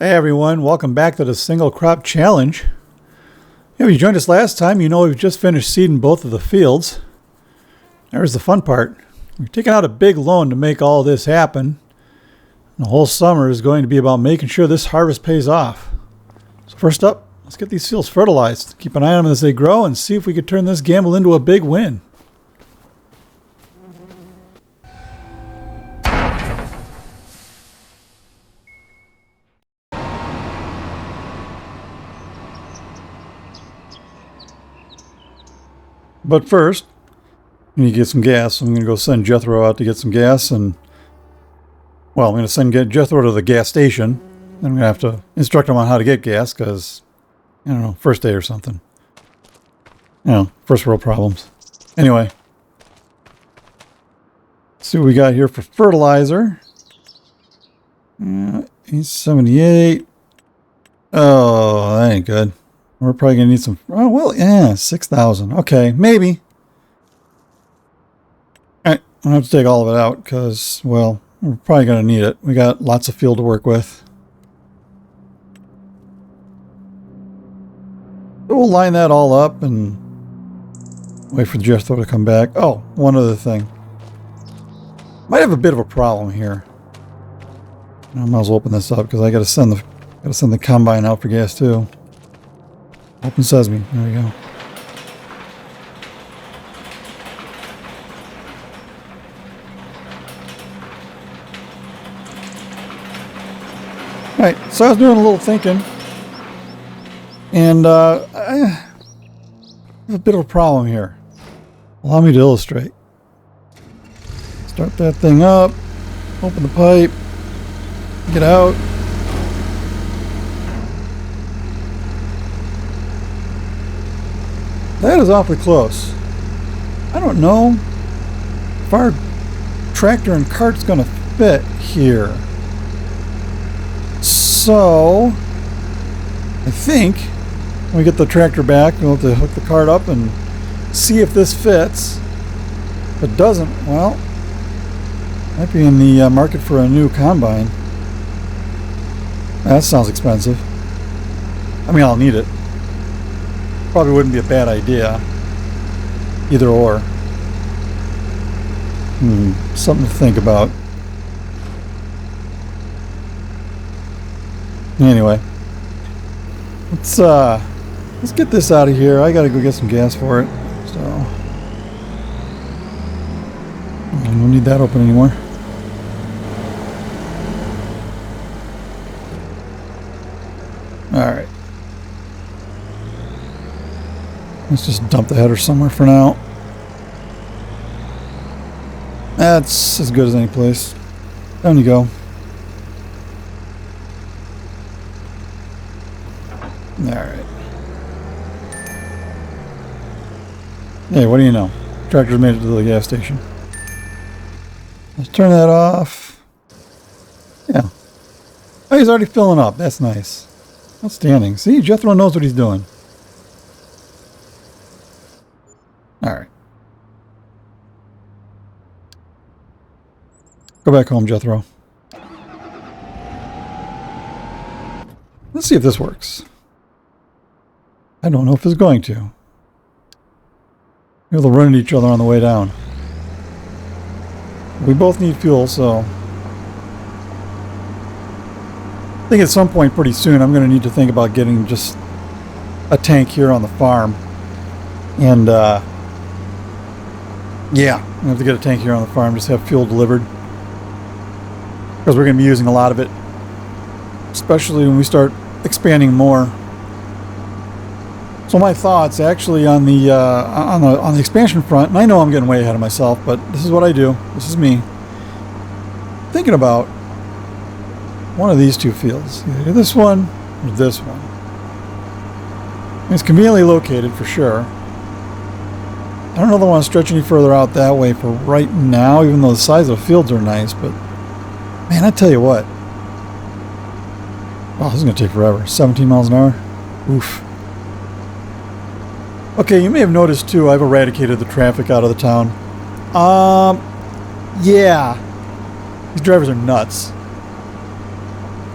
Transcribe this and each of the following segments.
Hey everyone, welcome back to the Single Crop Challenge. If you joined us last time, you know we've just finished seeding both of the fields. There's the fun part. We've taken out a big loan to make all this happen. The whole summer is going to be about making sure this harvest pays off. So first up, let's get these fields fertilized. Keep an eye on them as they grow and see if we can turn this gamble into a big win. But first, we need to get some gas. I'm going to go send Jethro out to get some gas. And, well, I'm going to send Jethro to the gas station. Then I'm going to have to instruct him on how to get gas because, I don't know, first day or something. You know, first world problems. Anyway. Let's see what we got here for fertilizer. 878. Oh, that ain't good. We're probably going to need some... Oh, well, yeah, 6,000. Okay, maybe. Alright, I'm going to have to take all of it out because, well, we're probably going to need it. We got lots of field to work with. We'll line that all up and wait for Jethro to come back. Oh, one other thing. Might have a bit of a problem here. I might as well open this up because I got to send the combine out for gas too. Open sesame. There we go. Alright, so I was doing a little thinking. And I have a bit of a problem here. Allow me to illustrate. Start that thing up. Open the pipe. Get out. That is awfully close. I don't know if our tractor and cart's going to fit here. So, I think when we get the tractor back, we'll have to hook the cart up and see if this fits. If it doesn't, well, might be in the market for a new combine. That sounds expensive. I mean, I'll need it. Probably wouldn't be a bad idea. Either or. Something to think about. Anyway. Let's get this out of here. I gotta go get some gas for it. So I don't need that open anymore. Alright. Let's just dump the header somewhere for now. That's as good as any place. Down you go. Alright. Hey, what do you know? Tractor's made it to the gas station. Let's turn that off. Yeah. Oh, he's already filling up. That's nice. Outstanding. See, Jethro knows what he's doing. Alright. Go back home, Jethro. Let's see if this works. I don't know if it's going to. Maybe they'll run into each other on the way down. We both need fuel, so... I think at some point pretty soon I'm going to need to think about getting just a tank here on the farm. And, yeah, I'm going to have to get a tank here on the farm, just have fuel delivered. Because we're going to be using a lot of it. Especially when we start expanding more. So my thoughts actually on the expansion front, and I know I'm getting way ahead of myself, but this is what I do. This is me. Thinking about one of these two fields. Either this one or this one. It's conveniently located for sure. I don't know if I want to stretch any further out that way for right now, even though the size of the fields are nice, but man, I tell you what. Oh, this is going to take forever. 17 miles an hour? Oof. Okay, you may have noticed too, I've eradicated the traffic out of the town. Yeah. These drivers are nuts.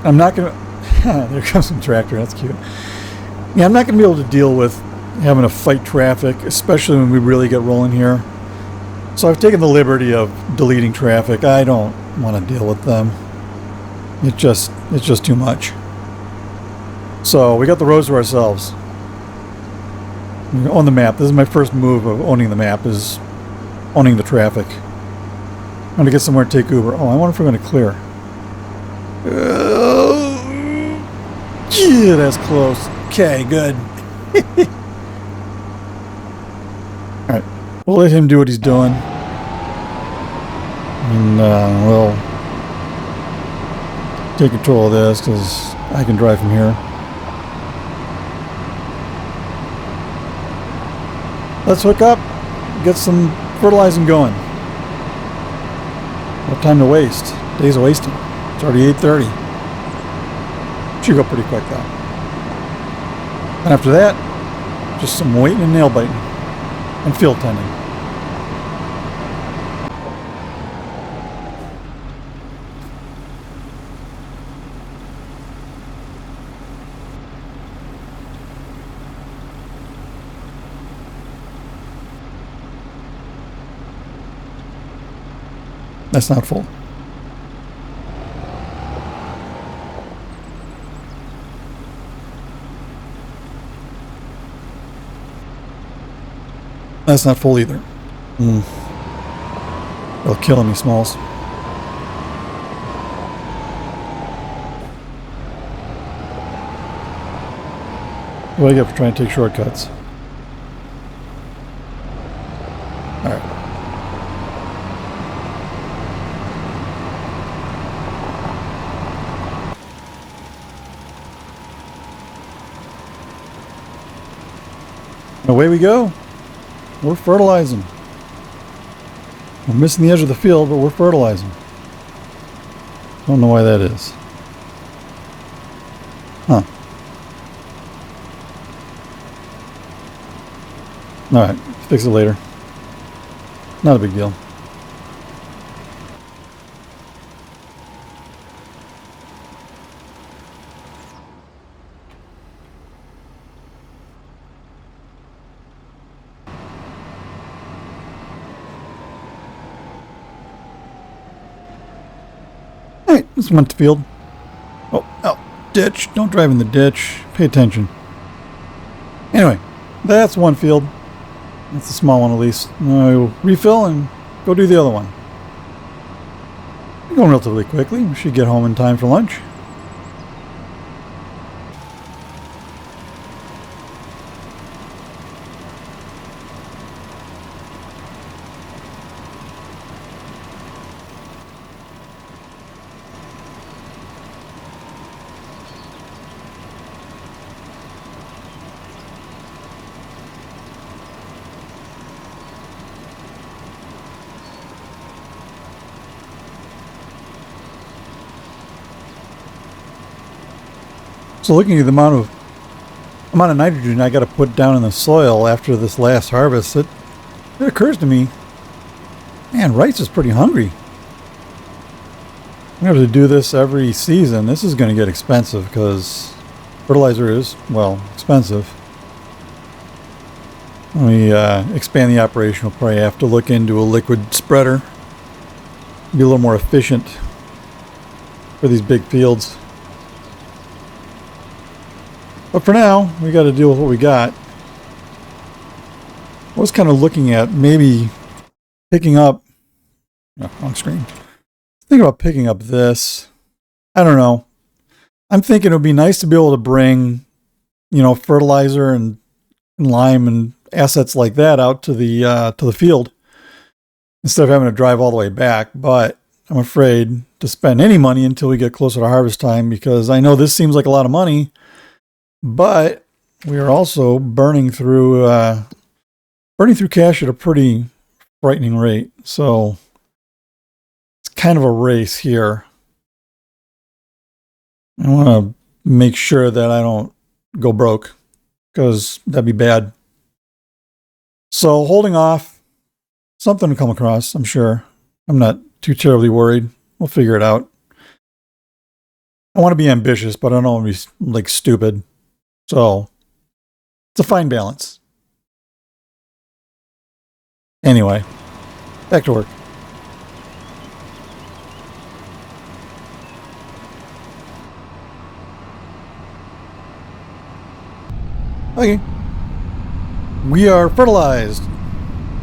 I'm not going to... There comes some tractor. That's cute. Yeah, I'm not going to be able to deal with having to fight traffic, especially when we really get rolling here. So I've taken the liberty of deleting traffic. I don't want to deal with them. It's just too much. So we got the roads to ourselves. We own the map. This is my first move of owning the map, is owning the traffic. I'm going to get somewhere to take Uber. Oh, I wonder if we're going to clear. Yeah, that's close. Okay, good. Alright, we'll let him do what he's doing. And we'll take control of this because I can drive from here. Let's hook up, get some fertilizing going. No time to waste. Days of wasting. It's already 8:30. Should go pretty quick though. And after that, just some waiting and nail biting. And field tending. That's not full. That's not full either. They'll kill me, Smalls. What do I get for trying to take shortcuts? Alright. Away we go. We're fertilizing. We're missing the edge of the field, but we're fertilizing. Don't know why that is. Huh. Alright, fix it later. Not a big deal. Alright, this went to field. Oh, ditch. Don't drive in the ditch. Pay attention. Anyway, that's one field. That's a small one at least. Now refill and go do the other one. We're going relatively quickly. We should get home in time for lunch. So looking at the amount of nitrogen I got to put down in the soil after this last harvest, it occurs to me, man, rice is pretty hungry. I'm going to have to do this every season. This is going to get expensive because fertilizer is, well, expensive. When we expand the operation, we'll probably have to look into a liquid spreader. Be a little more efficient for these big fields. But for now, we got to deal with what we got. I was kind of looking at maybe picking up... Oh, wrong screen. Thinking about picking up this. I don't know. I'm thinking it would be nice to be able to bring, you know, fertilizer and lime and assets like that out to the field instead of having to drive all the way back. But I'm afraid to spend any money until we get closer to harvest time, because I know this seems like a lot of money, but we are also burning through cash at a pretty frightening rate. So it's kind of a race here. I want to make sure that I don't go broke, because that'd be bad. So holding off, something to come across, I'm sure. I'm not too terribly worried. We'll figure it out. I want to be ambitious, but I don't want to be like stupid. So it's a fine balance. Anyway, back to work. Okay. We are fertilized.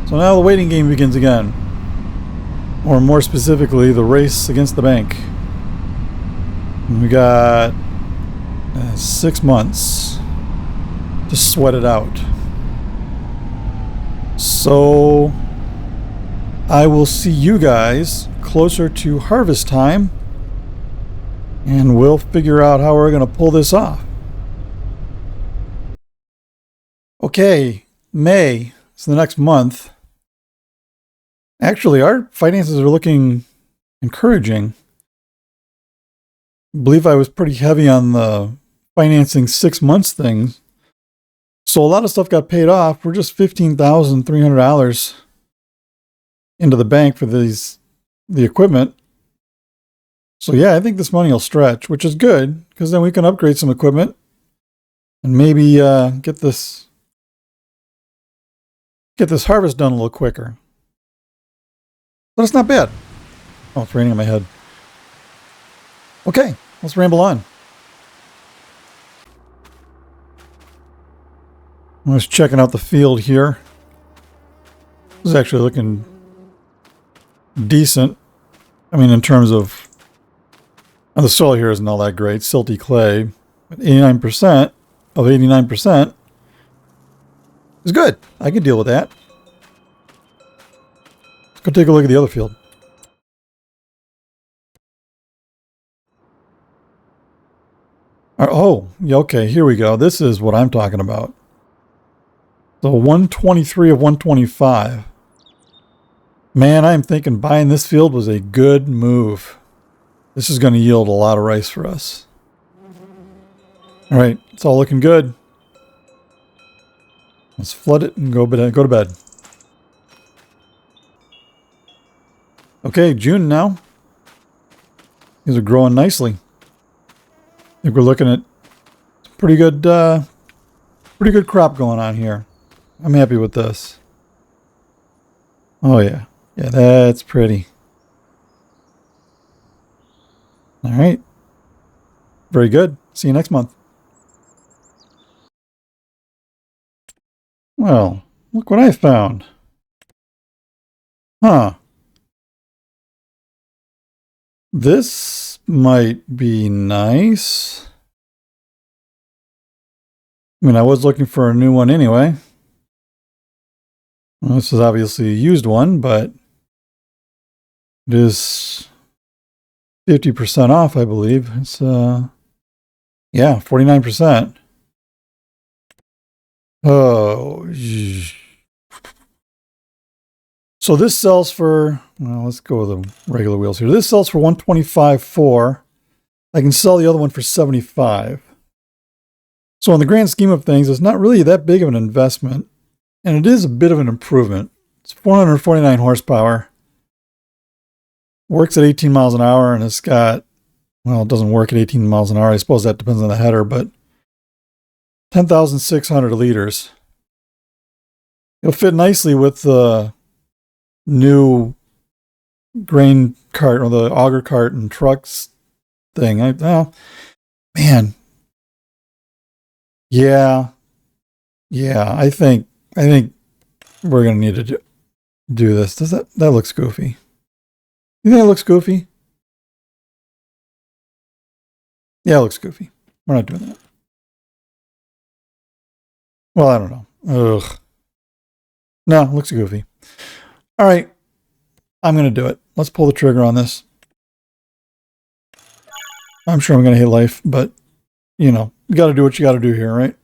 So now the waiting game begins again. Or more specifically, the race against the bank. We got 6 months to sweat it out. So I will see you guys closer to harvest time, and we'll figure out how we're going to pull this off. Okay, May is the next month. Actually, our finances are looking encouraging. I believe I was pretty heavy on the financing 6 months things. So a lot of stuff got paid off. We're just $15,300 into the bank for the equipment. So yeah, I think this money will stretch, which is good, because then we can upgrade some equipment and maybe get this harvest done a little quicker. But it's not bad. Oh, it's raining on my head. Okay, let's ramble on. I was checking out the field here. This is actually looking decent. I mean, in terms of... the soil here isn't all that great. Silty clay. But 89% of 89% is good. I can deal with that. Let's go take a look at the other field. Oh, yeah, okay, here we go. This is what I'm talking about. So 123 of 125. Man, I'm thinking buying this field was a good move. This is going to yield a lot of rice for us. All right, it's all looking good. Let's flood it and go to bed. Okay, June now. These are growing nicely. I think we're looking at pretty good crop going on here. I'm happy with this. Oh yeah. Yeah, that's pretty. All right. Very good. See you next month. Well, look what I found. Huh. This might be nice. I mean, I was looking for a new one anyway. Well, this is obviously a used one, but it is 50% off, I believe. It's, yeah, 49%. Oh, so this sells for, well, let's go with the regular wheels here. This sells for 125.4. I can sell the other one for 75. So in the grand scheme of things, it's not really that big of an investment, and it is a bit of an improvement. It's 449 horsepower. Works at 18 miles an hour, and it's got, well, it doesn't work at 18 miles an hour. I suppose that depends on the header, but 10,600 liters. It'll fit nicely with the new grain cart or the auger cart and trucks thing. Oh, man. Yeah. I think we're gonna need to do this. Does that looks goofy? You think it looks goofy? Yeah, it looks goofy. We're not doing that. Well, I don't know. Ugh. No, it looks goofy. All right. I'm going to do it. Let's pull the trigger on this. I'm sure I'm going to hate life, but, you know, you got to do what you got to do here, right?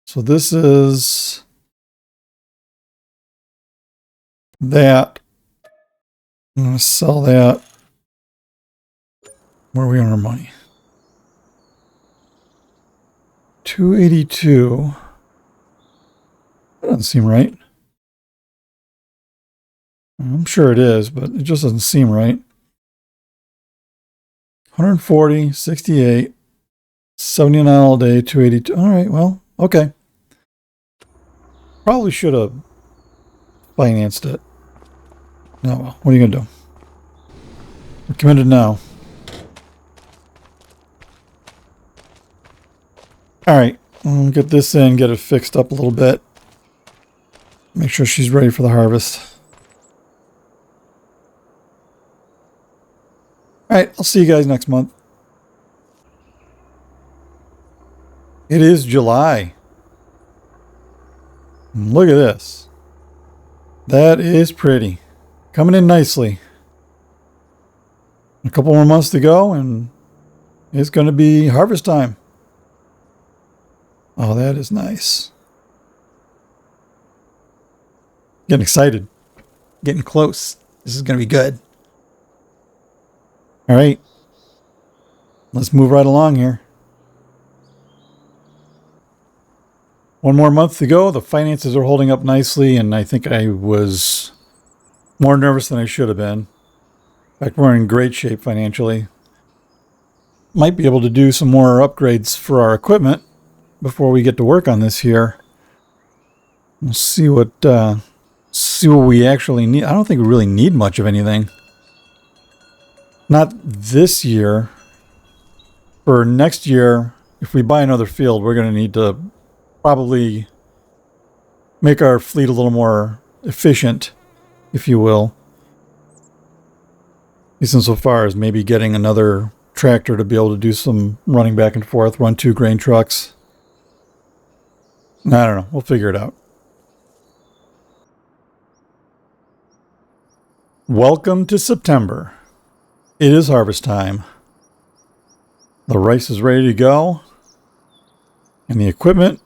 So this is that. I'm going to sell that. Where are we on our money? 282. That doesn't seem right. I'm sure it is, but it just doesn't seem right. 140, 68, 79 all day, 282. All right, well, okay. Probably should have financed it. Oh, well, what are you going to do? We're committed now. All right, I'll get this in, get it fixed up a little bit. Make sure she's ready for the harvest. All right, I'll see you guys next month. It is July. Look at this. That is pretty. Coming in nicely. A couple more months to go and it's going to be harvest time. Oh, that is nice. Getting excited. Getting close. This is going to be good. All right. Let's move right along here. One more month to go. The finances are holding up nicely, and I think I was more nervous than I should have been. In fact, we're in great shape financially. Might be able to do some more upgrades for our equipment before we get to work on this here. We'll see what we actually need. I don't think we really need much of anything. Not this year. For next year, if we buy another field, we're going to need to probably make our fleet a little more efficient, if you will. At least insofar as maybe getting another tractor to be able to do some running back and forth, run 2 grain trucks. I don't know. We'll figure it out. Welcome to September. It is harvest time. The rice is ready to go. And the equipment,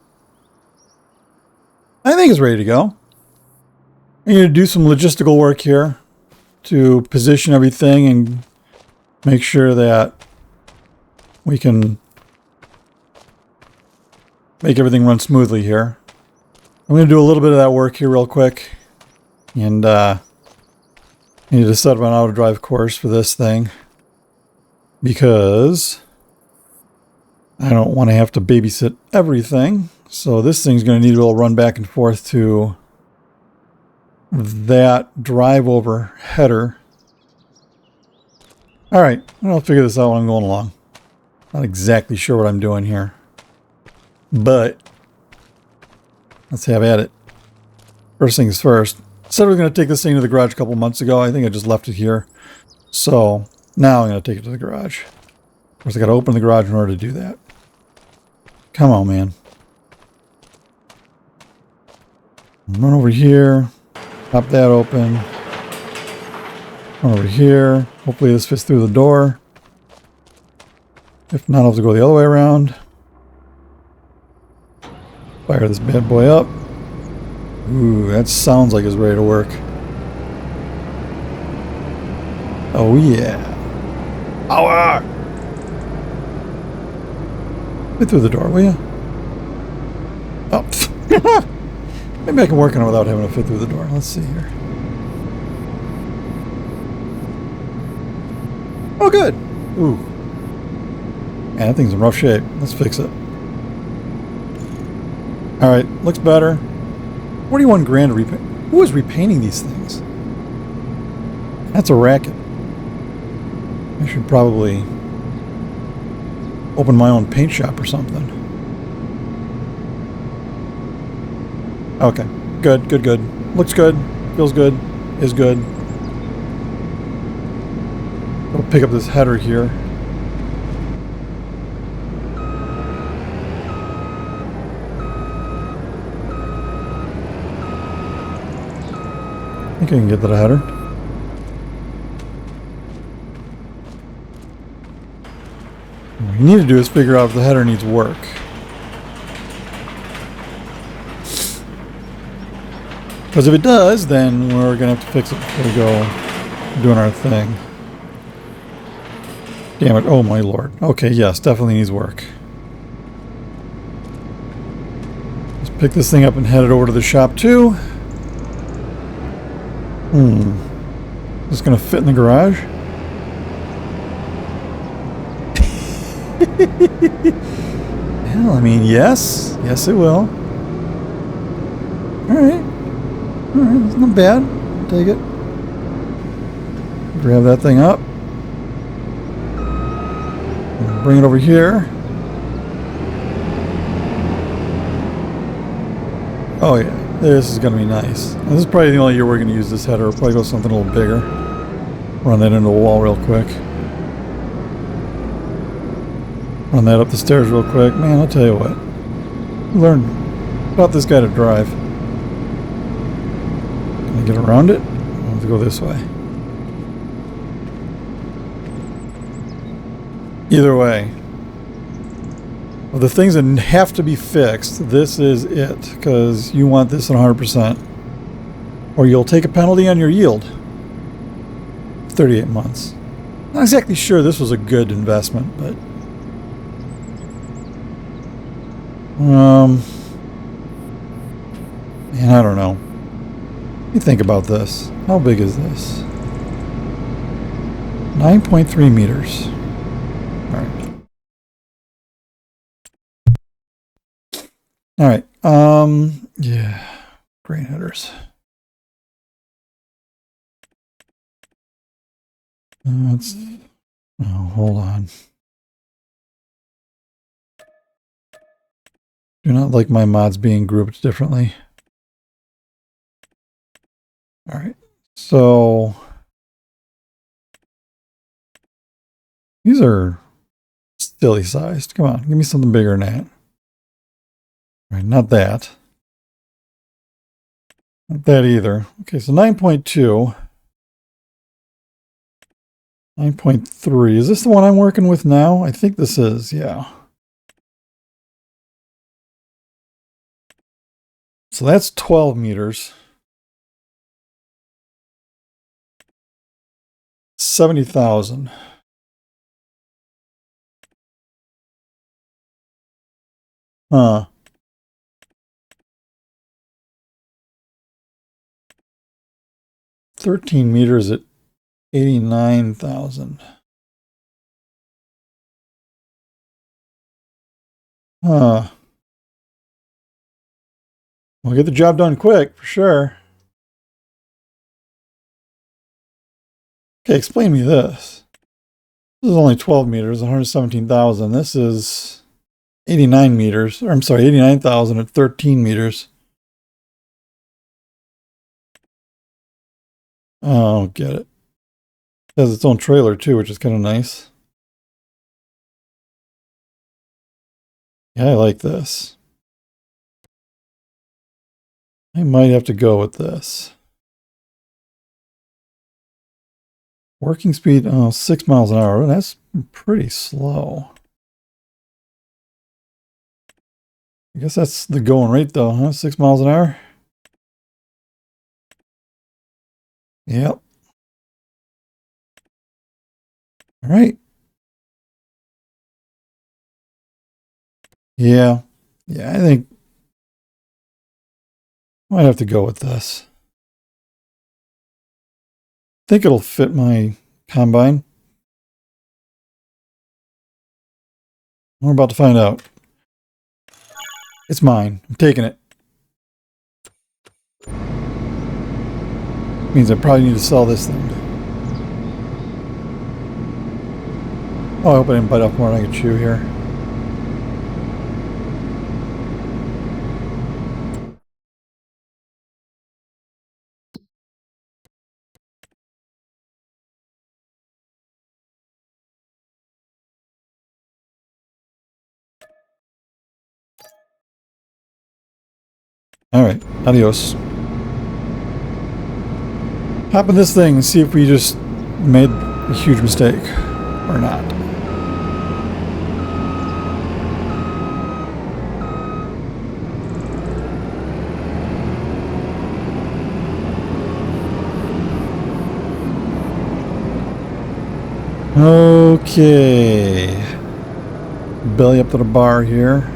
I think, is ready to go. I need to do some logistical work here to position everything and make sure that we can make everything run smoothly here. I'm going to do a little bit of that work here real quick. And I need to set up an auto drive course for this thing because I don't want to have to babysit everything. So this thing's going to need to be able to run back and forth to that drive over header. All right, I'll figure this out when I'm going along. Not exactly sure what I'm doing here, but let's have at it. First things first. Said we were going to take this thing to the garage a couple months ago. I think I just left it here. So now I'm going to take it to the garage. Of course, I got to open the garage in order to do that. Come on, man. Run over here. Pop that open. Run over here. Hopefully this fits through the door. If not, I'll have to go the other way around. Fire this bad boy up. Ooh, that sounds like it's ready to work. Oh yeah. Power! Get through the door, will you? Oh. Maybe I can work on it without having to fit through the door. Let's see here. Oh, good. Ooh. Man, that thing's in rough shape. Let's fix it. All right, looks better. 41 grand to repaint. Who is repainting these things? That's a racket. I should probably open my own paint shop or something. Okay, good, good, good. Looks good, feels good, is good. I'll pick up this header here. I think I can get to the header. What we need to do is figure out if the header needs work. Because if it does, then we're going to have to fix it before we go doing our thing. Damn it. Oh my lord. Okay, yes, definitely needs work. Let's pick this thing up and head it over to the shop too. Is this going to fit in the garage? Well, I mean, yes. Yes, it will. Alright. Alright, it's not bad. Take it. Grab that thing up. Bring it over here. Oh yeah, this is going to be nice. This is probably the only year we're going to use this header. We'll probably go something a little bigger. Run that into a wall real quick. Run that up the stairs real quick. Man, I'll tell you what. Learn about this guy to drive. Can I get around it? I have to go this way. Either way, of the things that have to be fixed, this is it, because you want this at 100%, or you'll take a penalty on your yield. 38 months. Not exactly sure this was a good investment, but and I don't know. Let me think about this. How big is this? 9.3 meters. All right. Yeah. Grain headers. Oh, hold on. Do not like my mods being grouped differently. All right. So these are silly sized. Come on, give me something bigger than that. All right, not that. Not that either. Okay, so 9.2. 9.3. Is this the one I'm working with now? I think this is, yeah. So that's 12 meters. 70,000. Huh. 13 meters at 89,000. Huh. We'll get the job done quick, for sure. Okay, explain me this. This is only 12 meters, 117,000. This is 89 meters. Or I'm sorry, 89,000 at 13 meters. Oh, get it. It has its own trailer too, which is kind of nice. Yeah, I like this. I might have to go with this. Working speed, 6 miles an hour. That's pretty slow. I guess that's the going rate though, huh? 6 miles an hour? Yep. All right. Yeah. Yeah, I think I might have to go with this. I think it'll fit my combine. We're about to find out. It's mine. I'm taking it. Means I probably need to sell this thing. Oh, I hope I didn't bite off more than I could chew here. Alright, adios. Hop in this thing and see if we just made a huge mistake or not. Okay. Belly up to the bar here.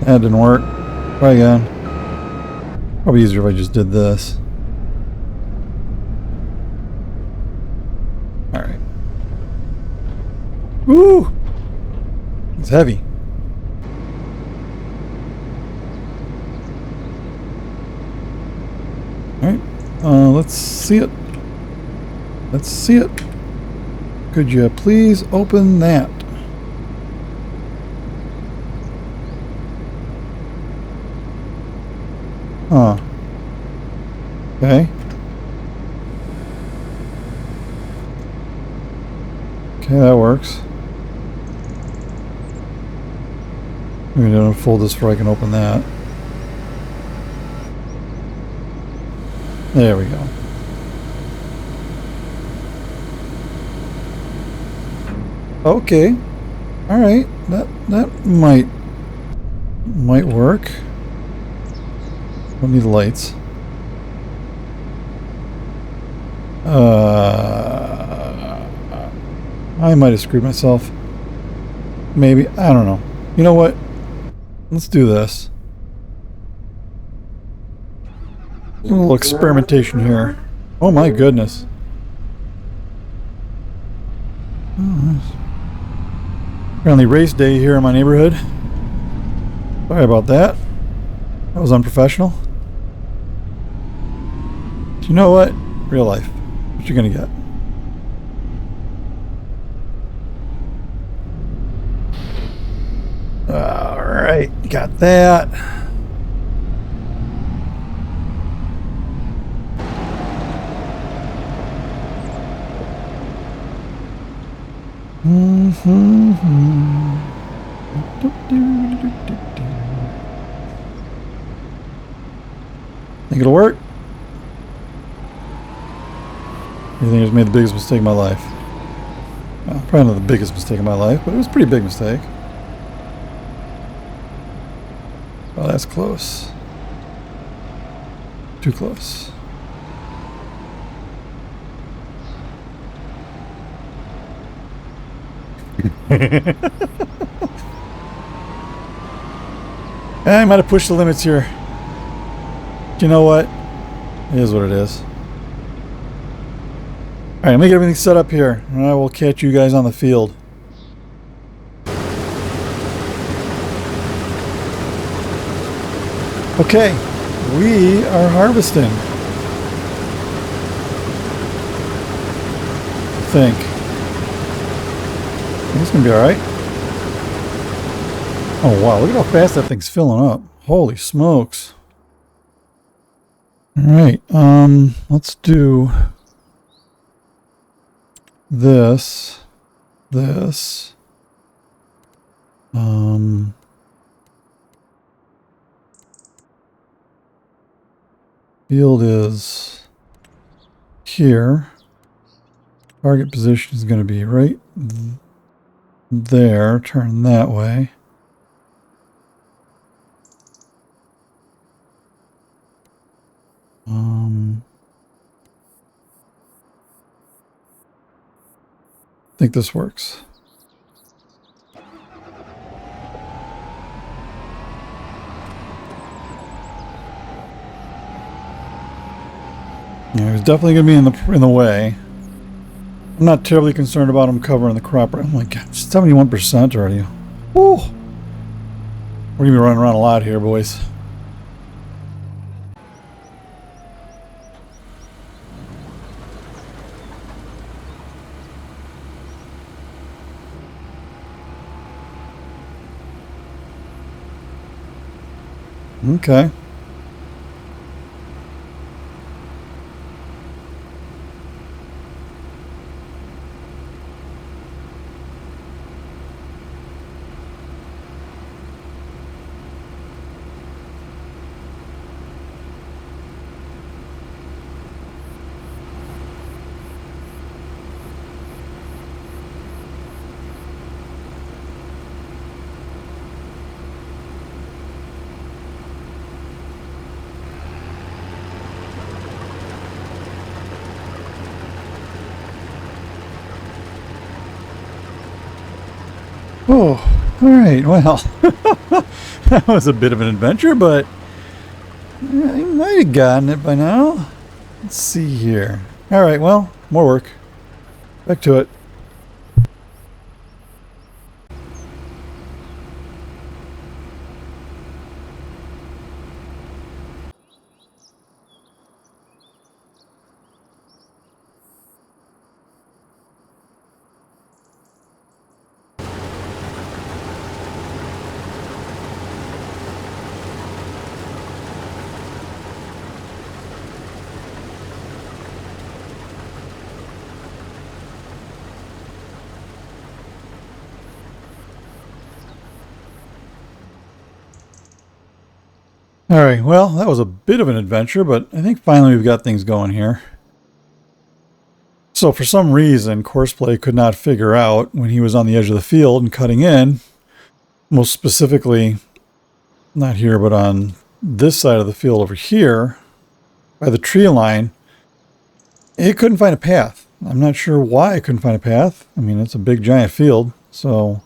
That didn't work. Try again. Probably easier if I just did this. Woo! It's heavy. Alright, let's see it. Let's see it. Could you please open that? Huh. Okay. Okay, that works. I'm gonna fold this before I can open that. There we go. Okay. All right. That might work. Let me the lights. I might have screwed myself. Maybe. I don't know. You know what? Let's do this. A little experimentation here. Oh my goodness. Apparently race day here in my neighborhood. Sorry about that. That was unprofessional. You know what? Real life. What you gonna get? Alright, got that. Think it'll work? I think I just made the biggest mistake of my life. Well, probably not the biggest mistake of my life, but it was a pretty big mistake. Oh, that's close. Too close. I might have pushed the limits here. But you know what? It is what it is. Alright, let me get everything set up here, and I will catch you guys on the field. Okay, we are harvesting. I think it's gonna be alright. Oh wow, look at how fast that thing's filling up. Holy smokes. Alright, let's do this. Field is here. Target position is going to be right there. Turn that way. I think this works. Yeah, he's definitely going to be in the way. I'm not terribly concerned about him covering the crop. Oh my god, 71% already. Woo! We're going to be running around a lot here, boys. Okay. Oh, all right. Well, that was a bit of an adventure, but I might have gotten it by now. Let's see here. All right. Well, more work. Back to it. All right, well, that was a bit of an adventure, but I think finally we've got things going here. So for some reason, Courseplay could not figure out when he was on the edge of the field and cutting in, most specifically, not here, but on this side of the field over here, by the tree line, it couldn't find a path. I'm not sure why it couldn't find a path. I mean, it's a big giant field, so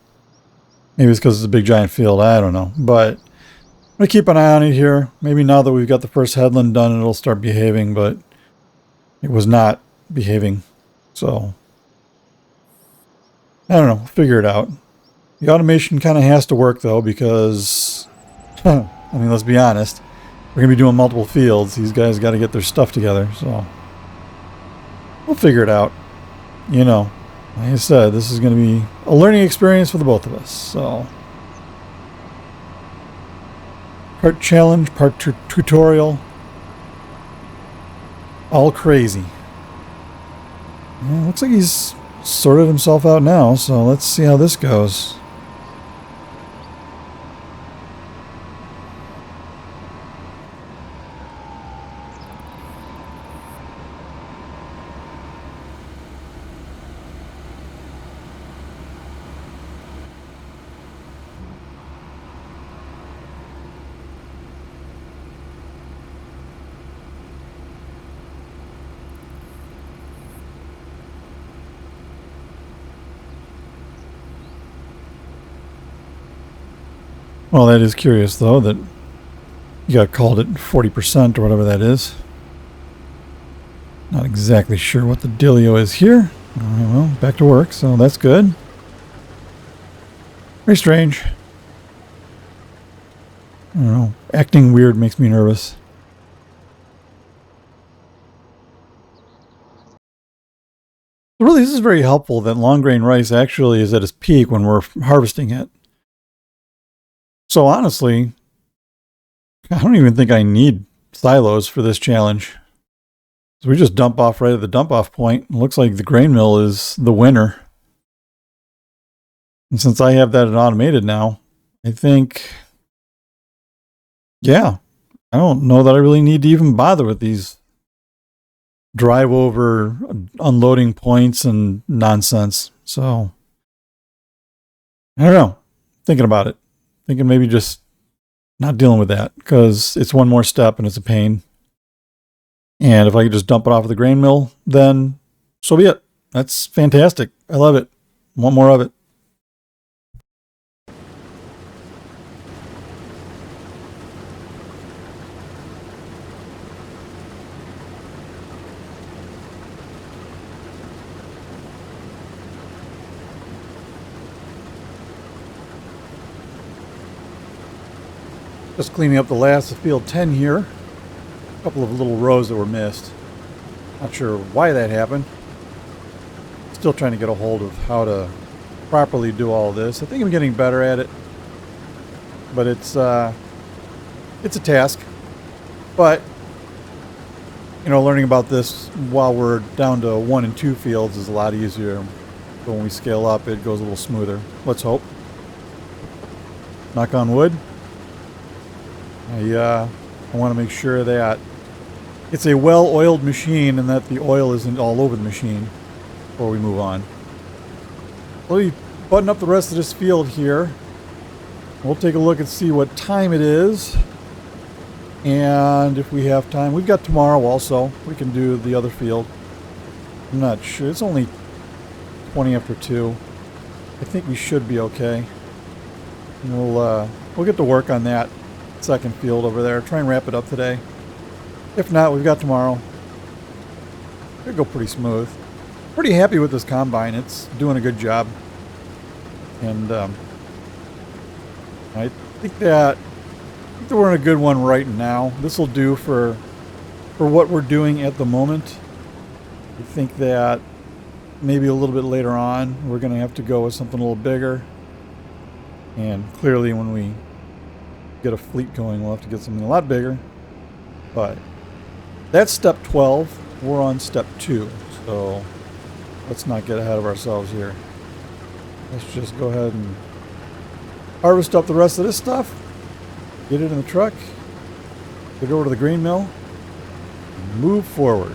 maybe it's because it's a big giant field. I don't know, but I'm going to keep an eye on it here. Maybe now that we've got the first headland done, it'll start behaving, but it was not behaving. So, I don't know. Figure it out. The automation kind of has to work, though, because, I mean, let's be honest. We're going to be doing multiple fields. These guys got to get their stuff together, so we'll figure it out. You know, like I said, this is going to be a learning experience for the both of us, so. Part challenge, part tutorial. All crazy. Yeah, looks like he's sorted himself out now, so let's see how this goes. Well, that is curious, though, that you got called at 40% or whatever that is. Not exactly sure what the dealio is here. Well, back to work, so that's good. Very strange. I don't know. Acting weird makes me nervous. Really, this is very helpful that long grain rice actually is at its peak when we're harvesting it. So honestly, I don't even think I need silos for this challenge. So we just dump off right at the dump off point. It looks like the grain mill is the winner. And since I have that automated now, I think, yeah, I don't know that I really need to even bother with these drive over unloading points and nonsense. So I don't know. Thinking about it. Thinking maybe just not dealing with that because it's one more step and it's a pain. And if I could just dump it off at the grain mill, then so be it. That's fantastic. I love it. Want more of it. Just cleaning up the last of field 10 here. A couple of little rows that were missed. Not sure why that happened. Still trying to get a hold of how to properly do all this. I think I'm getting better at it. But it's a task. But, you know, learning about this while we're down to 1 and 2 fields is a lot easier. But when we scale up, it goes a little smoother. Let's hope. Knock on wood. I want to make sure that it's a well-oiled machine and that the oil isn't all over the machine before we move on. Let me button up the rest of this field here. We'll take a look and see what time it is. And if we have time, we've got tomorrow also. We can do the other field. I'm not sure. It's only 20 after 2. I think we should be okay. And we'll get to work on that second field over there. Try and wrap it up today. If not, we've got tomorrow. It'll go pretty smooth. Pretty happy with this combine. It's doing a good job. And I think that we're in a good one right now. This will do for what we're doing at the moment. I think that maybe a little bit later on we're going to have to go with something a little bigger. And clearly when we get a fleet going, we'll have to get something a lot bigger. But that's step 12. We're on step 2. So let's not get ahead of ourselves here. Let's just go ahead and harvest up the rest of this stuff. Get it in the truck. Get over to the grain mill. And move forward.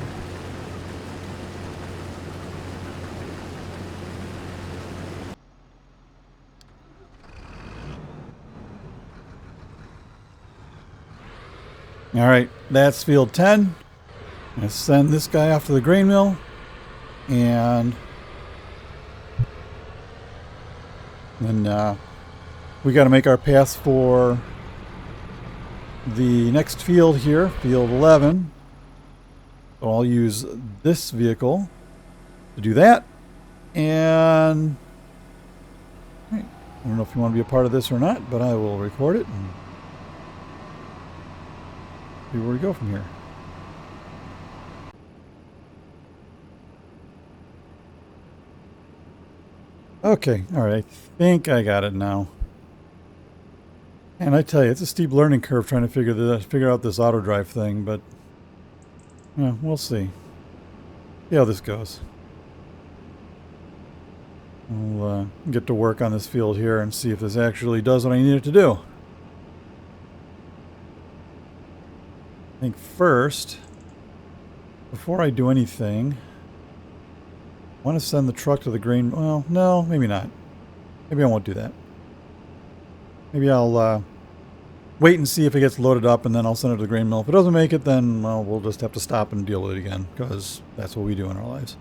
All right, that's field 10. I send this guy off to the grain mill, and then we got to make our paths for the next field here, field 11. So I'll use this vehicle to do that. And I don't know if you want to be a part of this or not, but I will record it and see where we go from here. Okay, all right, I think I got it now. And I tell you, it's a steep learning curve trying to figure out this auto drive thing, but we'll see. See how this goes. We'll get to work on this field here and see if this actually does what I need it to do. I think first, before I do anything, I want to send the truck to the grain. Well, no, maybe not. Maybe I won't do that. Maybe I'll wait and see if it gets loaded up, and then I'll send it to the grain mill. If it doesn't make it, then well, we'll just have to stop and deal with it again, because that's what we do in our lives.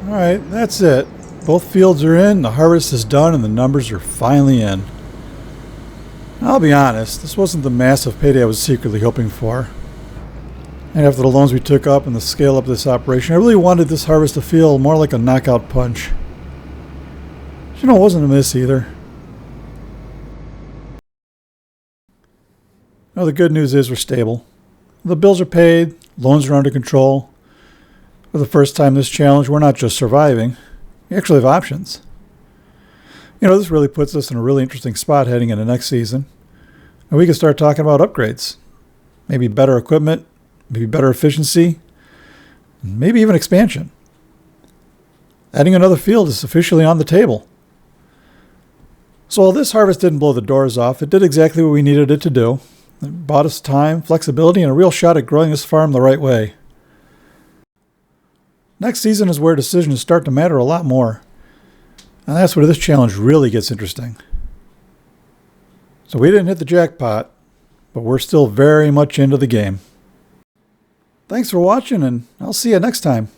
Alright, that's it. Both fields are in, the harvest is done, and the numbers are finally in. I'll be honest, this wasn't the massive payday I was secretly hoping for. And after the loans we took up and the scale up of this operation, I really wanted this harvest to feel more like a knockout punch. You know, it wasn't a miss either. Now, the good news is we're stable. The bills are paid, loans are under control. For the first time this challenge, we're not just surviving. We actually have options. You know, this really puts us in a really interesting spot heading into next season. And we can start talking about upgrades. Maybe better equipment, maybe better efficiency, maybe even expansion. Adding another field is officially on the table. So while this harvest didn't blow the doors off, it did exactly what we needed it to do. It bought us time, flexibility, and a real shot at growing this farm the right way. Next season is where decisions start to matter a lot more. And that's where this challenge really gets interesting. So we didn't hit the jackpot, but we're still very much into the game. Thanks for watching, and I'll see you next time.